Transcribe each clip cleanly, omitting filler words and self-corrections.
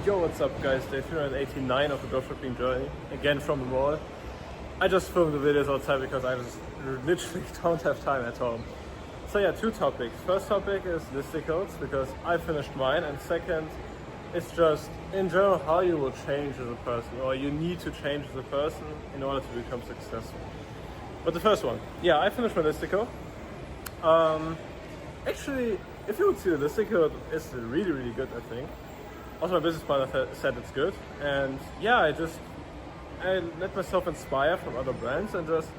Yo, what's up guys? Day 389 of the dropshipping journey, again from the mall. I just filmed the videos outside because I just literally don't have time at home. So yeah, two topics. First topic is listicles, because I finished mine, and second, it's just in general how you will change as a person, or you need to change as a person in order to become successful. But the first one, yeah, I finished my listicle. Actually, if you would see the listicle, it's really, really good, I think. Also, my business partner said it's good, and yeah, I let myself inspire from other brands and just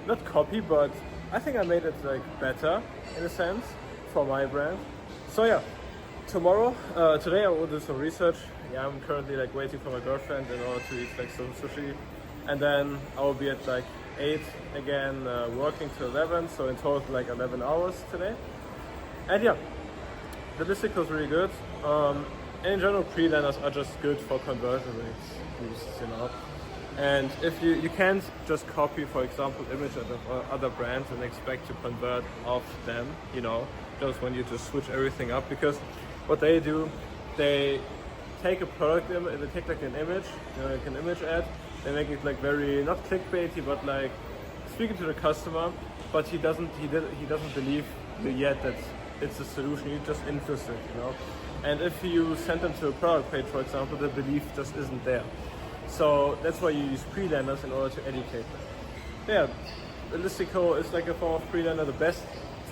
not copy, but I think I made it like better in a sense for my brand. So yeah, today I will do some research. Yeah, I'm currently like waiting for my girlfriend in order to eat like some sushi, and then I will be at like 8 again, working till 11. So in total like 11 hours today. And yeah, the listicle is really good. And in general, pre-lenders are just good for conversion rates boosts, you know. And if you can't just copy, for example, images of other brands and expect to convert off them, you know, just when you just switch everything up. Because what they do, they take a product, they take like an image, you know, like an image ad, they make it like very, not clickbaity, but like speaking to the customer, but he doesn't believe yet that it's a solution. You just influence it, you know. And if you send them to a product page, for example, the belief just isn't there. So that's why you use pre-lenders in order to educate them. Yeah, the listicle is like a form of pre-lender. The best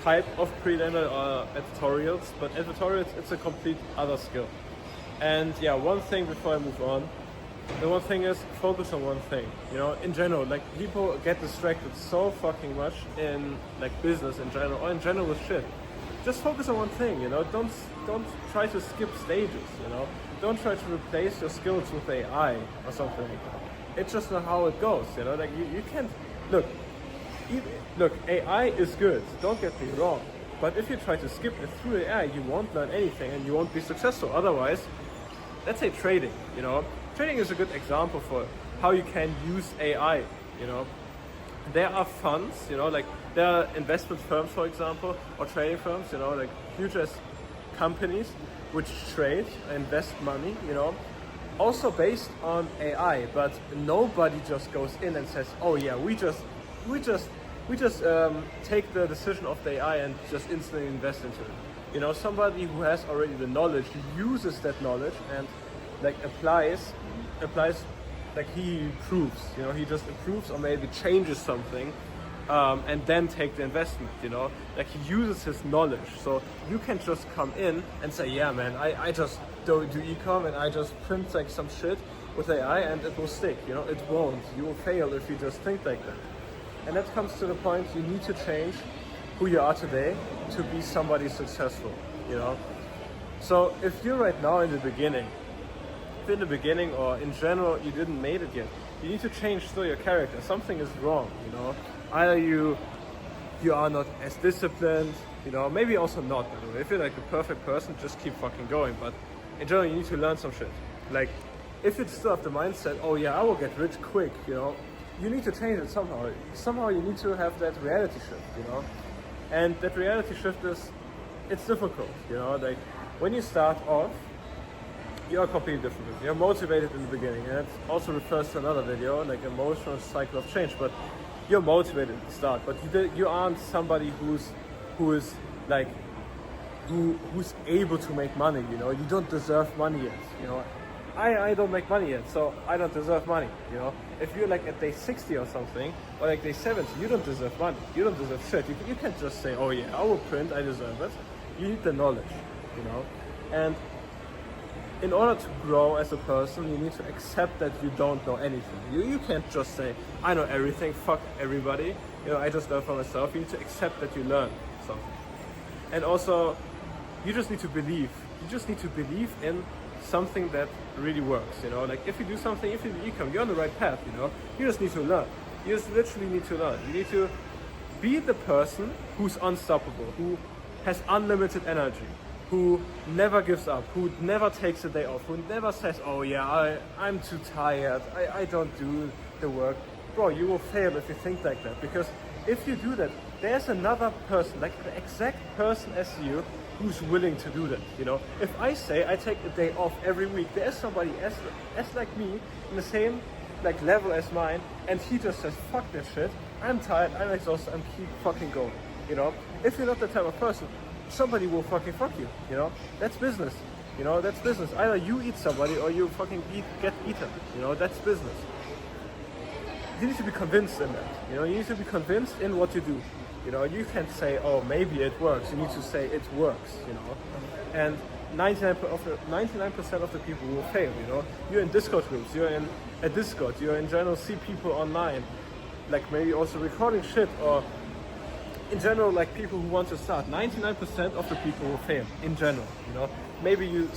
type of pre-lender are editorials, but editorials, it's a complete other skill. And yeah, one thing before I move on, the one thing is focus on one thing. You know, in general, like people get distracted so fucking much in like business in general, or in general with shit. Just focus on one thing, you know. Don't try to skip stages, you know. Don't try to replace your skills with AI or something like that. It's just not how it goes, you know. Like you can't look. AI is good. Don't get me wrong. But if you try to skip it through AI, you won't learn anything and you won't be successful. Otherwise, let's say trading. You know, trading is a good example for how you can use AI. You know. There are funds, you know, like there are investment firms, for example, or trading firms, you know, like huge as companies which trade, invest money, you know, also based on AI. But nobody just goes in and says, oh yeah, we just take the decision of the AI and just instantly invest into it. You know, somebody who has already the knowledge uses that knowledge and like applies. Like he improves, you know, he just improves or maybe changes something, and then take the investment, you know, like he uses his knowledge. So you can just come in and say, yeah man, I just do e-com and I just print like some shit with AI and it will stick, you know. It won't. You will fail if you just think like that. And that comes to the point, you need to change who you are today to be somebody successful, you know. So if you're right now in the beginning or in general you didn't made it yet, you need to change still your character. Something is wrong, you know. Either you are not as disciplined, you know, maybe also not, by the way. If you're like a perfect person, just keep fucking going. But in general, you need to learn some shit. Like if you still have the mindset, oh yeah, I will get rich quick, you know, you need to change it somehow. Somehow you need to have that reality shift, you know. And that reality shift it's difficult, you know. Like when you start off, you are completely different. You're motivated in the beginning, and it also refers to another video, like emotional cycle of change. But you're motivated at the start, but you aren't somebody who's able to make money. You know, you don't deserve money yet. You know, I don't make money yet, so I don't deserve money. You know, if you're like at day 60 or something, or like day 70, you don't deserve money. You don't deserve shit. You can't just say, oh yeah, I will print, I deserve it. You need the knowledge, you know, and in order to grow as a person, you need to accept that you don't know anything. You can't just say, I know everything, fuck everybody. You know, I just learn for myself. You need to accept that you learn something. And also, you just need to believe. You just need to believe in something that really works, you know. Like if you do something, if you do e-com, you're on the right path, you know. You just need to learn. You just literally need to learn. You need to be the person who's unstoppable, who has unlimited energy, who never gives up, who never takes a day off, who never says, oh yeah, I'm too tired, I don't do the work. Bro, you will fail if you think like that, because if you do that, there's another person, like the exact person as you, who's willing to do that, you know? If I say I take a day off every week, there's somebody as like me, in the same like level as mine, and he just says, fuck that shit, I'm tired, I'm exhausted, and keep fucking going, you know? If you're not that type of person, somebody will fucking fuck you, you know? That's business, you know? That's business. Either you eat somebody or you fucking get eaten, you know? That's business. You need to be convinced in that, you know? You need to be convinced in what you do. You know, you can't say, oh, maybe it works. You need to say it works, you know. And 99% of the people will fail, you know. You're in Discord groups, you're in a Discord, you're in general see people online, like maybe also recording shit, or in general, like people who want to start. 99% of the people will fail, in general, you know. Maybe you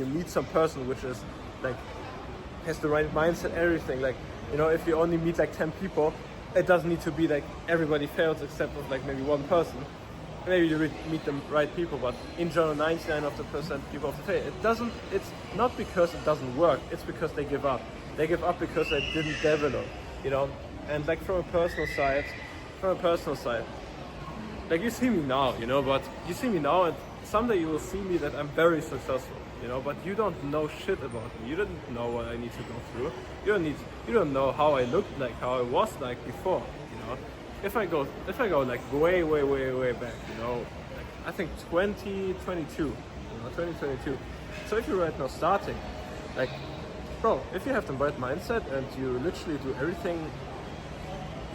meet some person which is like, has the right mindset, everything. Like, you know, if you only meet like 10 people, it doesn't need to be like everybody fails except for like maybe one person. Maybe you meet the right people, but in general, 99% people fail. It's not because it doesn't work. It's because they give up. They give up because they didn't develop, you know. And like from a personal side, like you see me now, you know. But you see me now, and someday you will see me that I'm very successful, you know. But you don't know shit about me. You didn't know what I need to go through. You don't know how I looked like, how I was like before, you know. If I go like way back, you know, like I think 2022, you know, 2022. So if you're right now starting, like, bro, if you have the right mindset and you literally do everything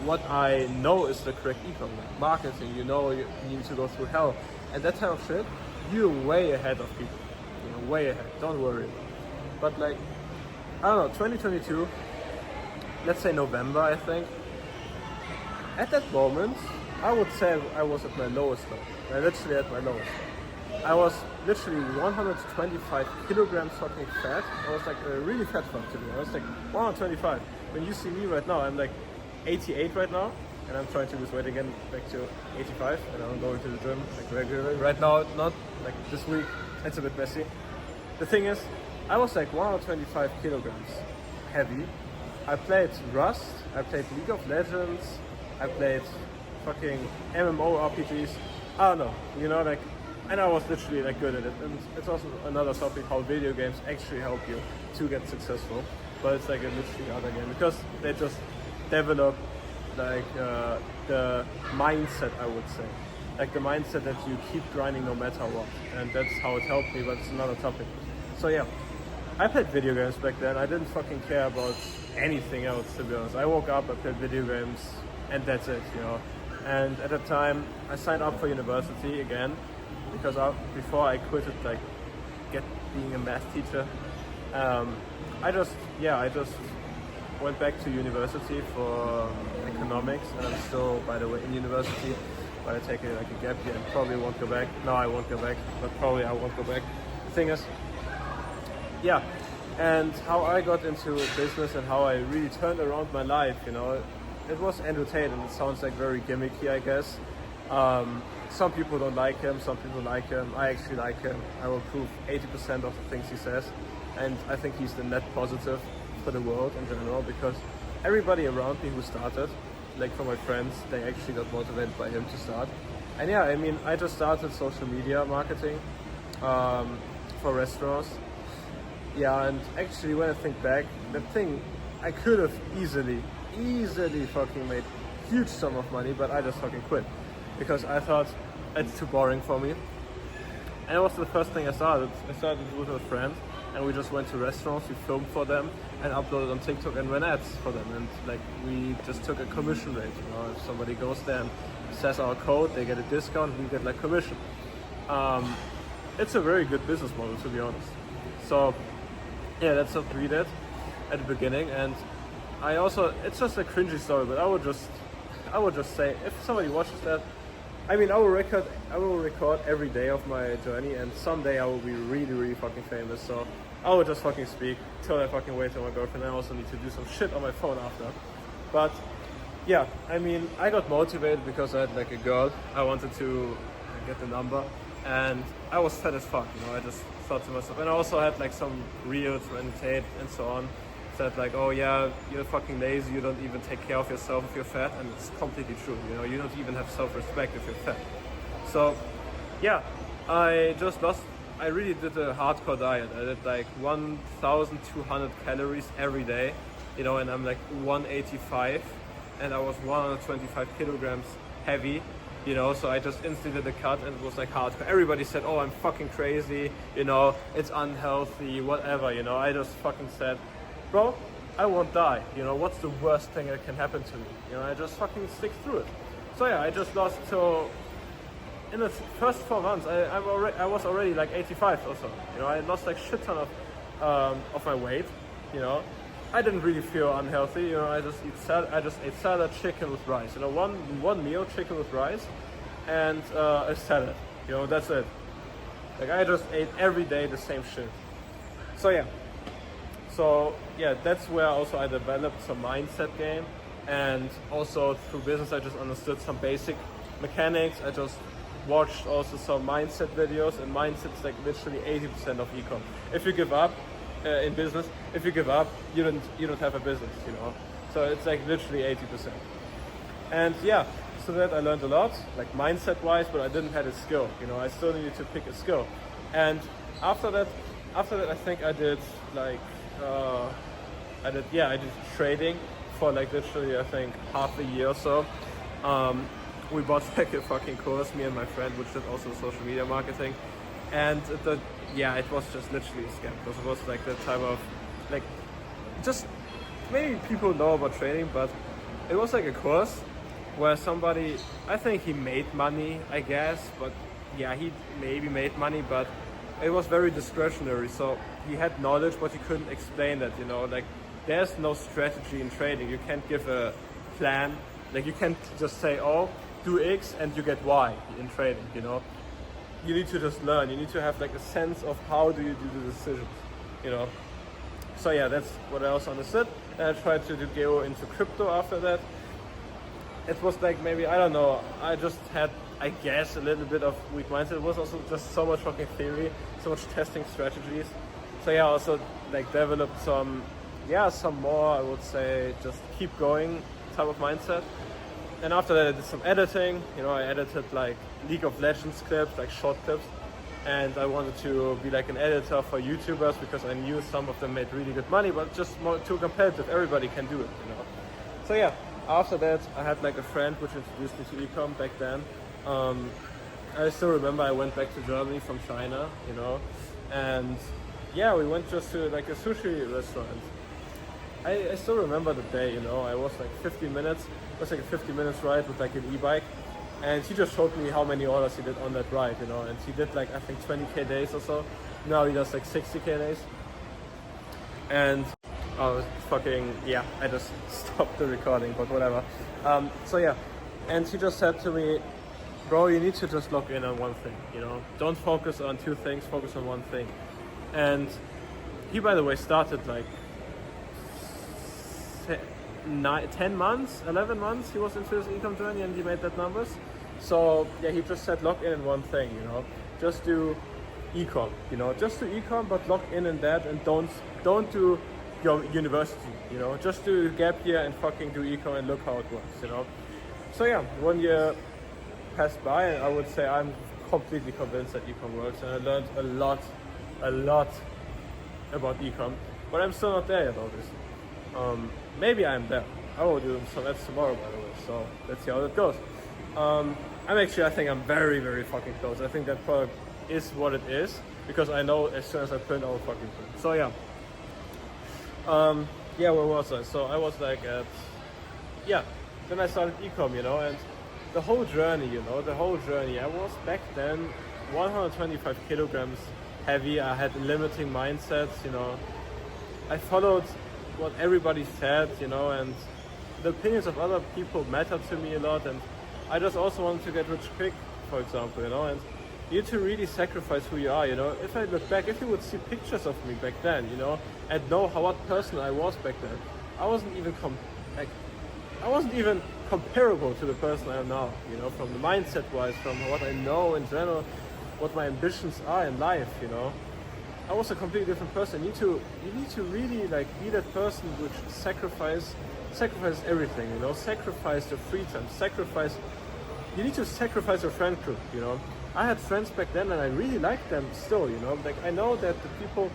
what I know is the correct ecom, like marketing, you know, you need to go through hell and that type of shit, you're way ahead of people, you know, way ahead. Don't worry. But like, I don't know, 2022, let's say November, I think. At that moment, I would say I was at my lowest low. Literally at my lowest low. I was literally 125 kilograms fucking fat. I was like a really fat fuck to me. I was like 125. When you see me right now, I'm like 88 right now, and I'm trying to lose weight again back to 85, and I'm going to the gym like regularly. Right now, not like this week. It's a bit messy. The thing is, I was like 125 kilograms heavy. I played Rust. I played League of Legends. I played fucking MMORPGs. I don't know, you know, like, and I was literally like good at it. And it's also another topic how video games actually help you to get successful. But it's like a literally other game because they just develop like the mindset, I would say, like the mindset that you keep grinding no matter what. And that's how it helped me. But it's another topic. So yeah, I played video games back then. I didn't fucking care about anything else, to be honest. I woke up, I played video games. And that's it, you know. And at the time, I signed up for university again because before I quit it, like being a math teacher, I just went back to university for economics, and I'm still, by the way, in university. But I take like a gap year and probably won't go back. No, I won't go back, but probably I won't go back. The thing is, yeah, and how I got into business and how I really turned around my life, you know. It was Andrew Tate, and it sounds like very gimmicky, I guess. Some people don't like him, some people like him. I actually like him. I will prove 80% of the things he says. And I think he's the net positive for the world in general, because everybody around me who started, like from my friends, they actually got motivated by him to start. And yeah, I mean, I just started social media marketing for restaurants. Yeah, and actually when I think back, the thing I could have easily fucking made huge sum of money, but I just fucking quit because I thought it's too boring for me. And it was the first thing I started. I started with a friend, and we just went to restaurants, we filmed for them and uploaded on TikTok and ran ads for them. And like we just took a commission rate, you know, if somebody goes there and says our code, they get a discount, we get like commission. It's a very good business model, to be honest. So yeah, that's what we did at the beginning. And I also, it's just a cringy story, but I would just say, if somebody watches that, I mean, I will record every day of my journey, and someday I will be really fucking famous. So I will just fucking speak till I fucking wait till my girlfriend. I also need to do some shit on my phone after. But yeah, I mean, I got motivated because I had like a girl. I wanted to get the number, and I was fat as fuck, you know. I just thought to myself, and I also had like some reels for Andrew Tate and so on. Said like, oh yeah, you're fucking lazy, you don't even take care of yourself if you're fat, and it's completely true, you know, you don't even have self-respect if you're fat. So yeah, I just lost. I really did a hardcore diet. I did like 1,200 calories every day, you know, and I'm like 185, and I was 125 kilograms heavy, you know. So I just instantly did a cut, and it was like hardcore. Everybody said, "Oh, I'm fucking crazy," you know, it's unhealthy, whatever, you know. I just fucking said, "Bro, I won't die. You know, what's the worst thing that can happen to me?" You know, I just fucking stick through it. So yeah, I just lost to. In the first 4 months, I was already like 85 or so. You know, I lost like shit ton of my weight. You know, I didn't really feel unhealthy. You know, I just ate salad, chicken with rice. You know, one meal, chicken with rice, and a salad. You know, that's it. Like I just ate every day the same shit. So yeah, that's where also I developed some mindset game, and also through business I just understood some basic mechanics. I just watched also some mindset videos, and mindset's like literally 80% of ecom. If you give up in business, if you give up, you don't have a business, you know. So it's like literally 80%. And yeah, so that I learned a lot, like mindset wise, but I didn't have a skill, you know. I still needed to pick a skill. And after that I think I did like I did trading for like literally I think half a year or so. We bought like a fucking course, me and my friend, which did also social media marketing, and it was just literally a scam, because it was like the type of like, just maybe people know about trading, but it was like a course where somebody, I think he made money, I guess, but yeah, he maybe made money, but it was very discretionary. So he had knowledge, but he couldn't explain that, you know, like there's no strategy in trading. You can't give a plan, like you can't just say, oh, do X and you get Y in trading, you know. You need to just learn. You need to have like a sense of how do you do the decisions, you know. So yeah, that's what I also understood. And I tried to go into crypto after that. It was like maybe, I don't know, I just had, I guess, a little bit of weak mindset. It was also just so much fucking theory, so much testing strategies. So yeah, I also like developed some more, I would say, just keep going type of mindset. And after that I did some editing, you know, I edited like League of Legends clips, like short clips, and I wanted to be like an editor for YouTubers because I knew some of them made really good money, but just more too competitive, everybody can do it, you know. So yeah, after that I had like a friend which introduced me to ecom back then. I still remember I went back to Germany from China, you know, and yeah, we went just to like a sushi restaurant. I still remember the day, you know, I was like 50 minutes, it was like a 50 minutes ride with like an e-bike, and he just showed me how many orders he did on that ride, you know, and he did like I think 20k days or so. Now he does like 60k days. And I just stopped the recording, but whatever. So yeah, and he just said to me, bro, you need to just lock in on one thing, you know, don't focus on two things, focus on one thing. And he, by the way, started like 10 months, 11 months he was into his ecom journey, and he made that numbers. So yeah, he just said lock in one thing, you know, just do ecom, you know, just do ecom, but lock in that, and don't do your university, you know, just do gap year and fucking do ecom and look how it works, you know. So yeah, 1 year passed by, and I would say I'm completely convinced that ecom works, and I learned a lot about ecom, but I'm still not there yet, obviously. Maybe I'm there. I will do some ads tomorrow, by the way, so let's see how that goes. I think I'm very, very fucking close. I think that product is what it is, because I know as soon as I print, I will fucking print. So yeah. Where was I? So I was like then I started ecom, you know, and the whole journey, I was back then 125 kilograms heavy. I had limiting mindsets, you know. I followed what everybody said, you know, and the opinions of other people mattered to me a lot, and I just also wanted to get rich quick, for example, you know, and you need to really sacrifice who you are, you know. If I look back, if you would see pictures of me back then, you know, and know what person I was back then, I wasn't even comparable to the person I am now, you know, from the mindset wise, from what I know in general, what my ambitions are in life, you know. I was a completely different person. You need to really like be that person which sacrifice everything, you know, sacrifice the free time, you need to sacrifice your friend group, you know. I had friends back then and I really liked them still, you know. Like I know that the people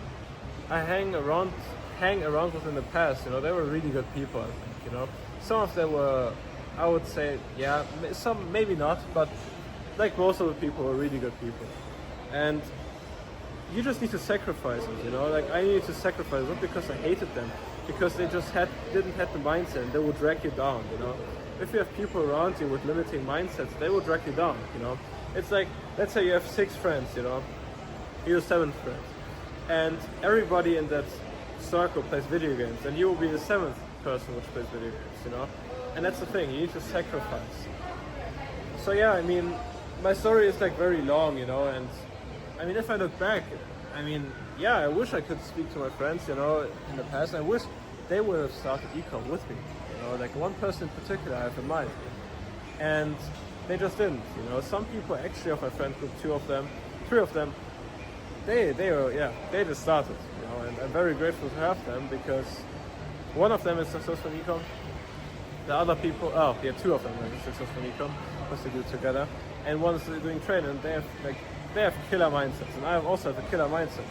I hang around with in the past, you know, they were really good people, I think, you know. Some of them were, I would say, yeah, some maybe not, but like most of the people were really good people. And you just need to sacrifice it, you know. Like I needed to sacrifice, not because I hated them, because they just didn't have the mindset, and they would drag you down, you know. If you have people around you with limiting mindsets, they will drag you down, you know. It's like, let's say you have 6 friends, you know, you're the 7th friend, and everybody in that circle plays video games, and you will be the 7th person which plays video games, you know. And that's the thing, you need to sacrifice. So yeah, I mean, my story is like very long, you know, and I mean, if I look back, I mean, yeah, I wish I could speak to my friends, you know, in the past. I wish they would have started ecom with me, you know, like one person in particular I have in mind. And they just didn't, you know. Some people actually of my friend group, 2 of them, 3 of them, they just started, you know, and I'm very grateful to have them because one of them is successful in ecom. The other people, 2 of them are successful in ecom because they do it together, and one is doing trade, and they have killer mindsets, and I also have a killer mindset,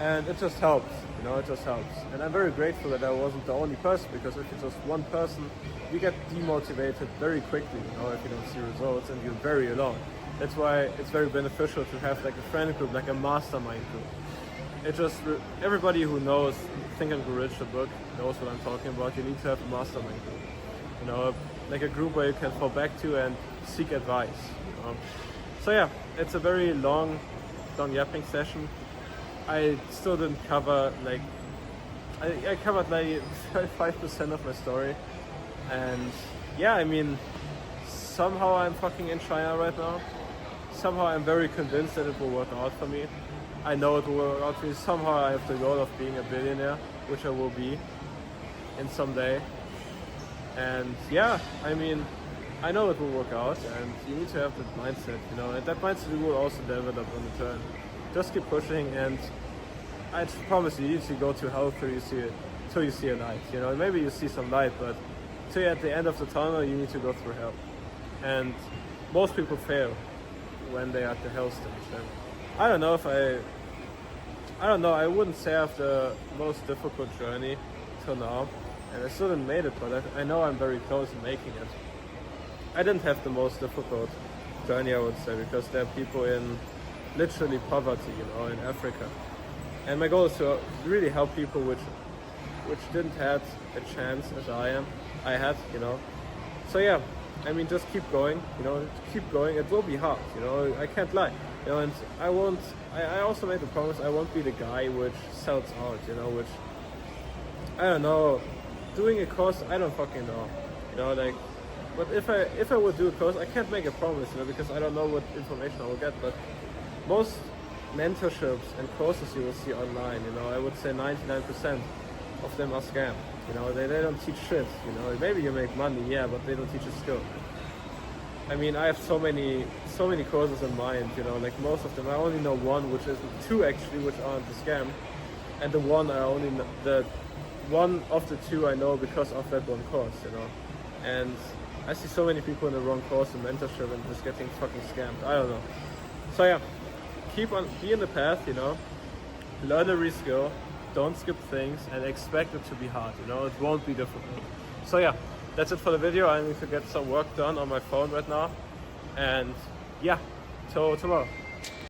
and it just helps, you know, it just helps. And I'm very grateful that I wasn't the only person, because if you're just one person, you get demotivated very quickly, you know, if you don't see results, and you're very alone. That's why it's very beneficial to have like a friend group, like a mastermind group. It just, everybody who knows Think and Grow Rich, the book, knows what I'm talking about. You need to have a mastermind group, you know, like a group where you can fall back to and seek advice, you know. So yeah, it's a very long yapping session. I still didn't cover, like, I covered like 5% of my story. And yeah, I mean, somehow I'm fucking in China right now. Somehow I'm very convinced that it will work out for me. I know it will work out for me. Somehow I have the goal of being a billionaire, which I will be in some day. And yeah, I mean, I know it will work out, and you need to have that mindset, you know, and that mindset you will also develop on the turn. Just keep pushing, and I promise you, you need to go to hell till you see a light, you know. Maybe you see some light, but till you're at the end of the tunnel, you need to go through hell. And most people fail when they're at the hell stage. And I don't know, I wouldn't say I have the most difficult journey till now, and I still didn't made it, but I know I'm very close to making it. I didn't have the most difficult journey, I would say, because there are people in literally poverty, you know, in Africa. And my goal is to really help people which didn't have a chance as I had, you know. So yeah, I mean, just keep going, you know, keep going. It will be hard, you know, I can't lie. You know, and I also made the promise I won't be the guy which sells out, you know, which, I don't know, doing a course, I don't fucking know, you know, like, but if I would do a course, I can't make a promise, you know, because I don't know what information I will get, but most mentorships and courses you will see online, you know, I would say 99% of them are scam, you know, they don't teach shit, you know, maybe you make money, yeah, but they don't teach a skill. I mean, I have so many courses in mind, you know, like most of them, I only know one, which is 2 actually, which aren't the scam, and the one the one of the 2 I know because of that one course, you know, and I see so many people in the wrong course and mentorship and just getting fucking scammed. I don't know. So yeah, be in the path, you know, learn a reskill, don't skip things, and expect it to be hard, you know, it won't be difficult. So yeah, that's it for the video. I need to get some work done on my phone right now, and yeah, till tomorrow.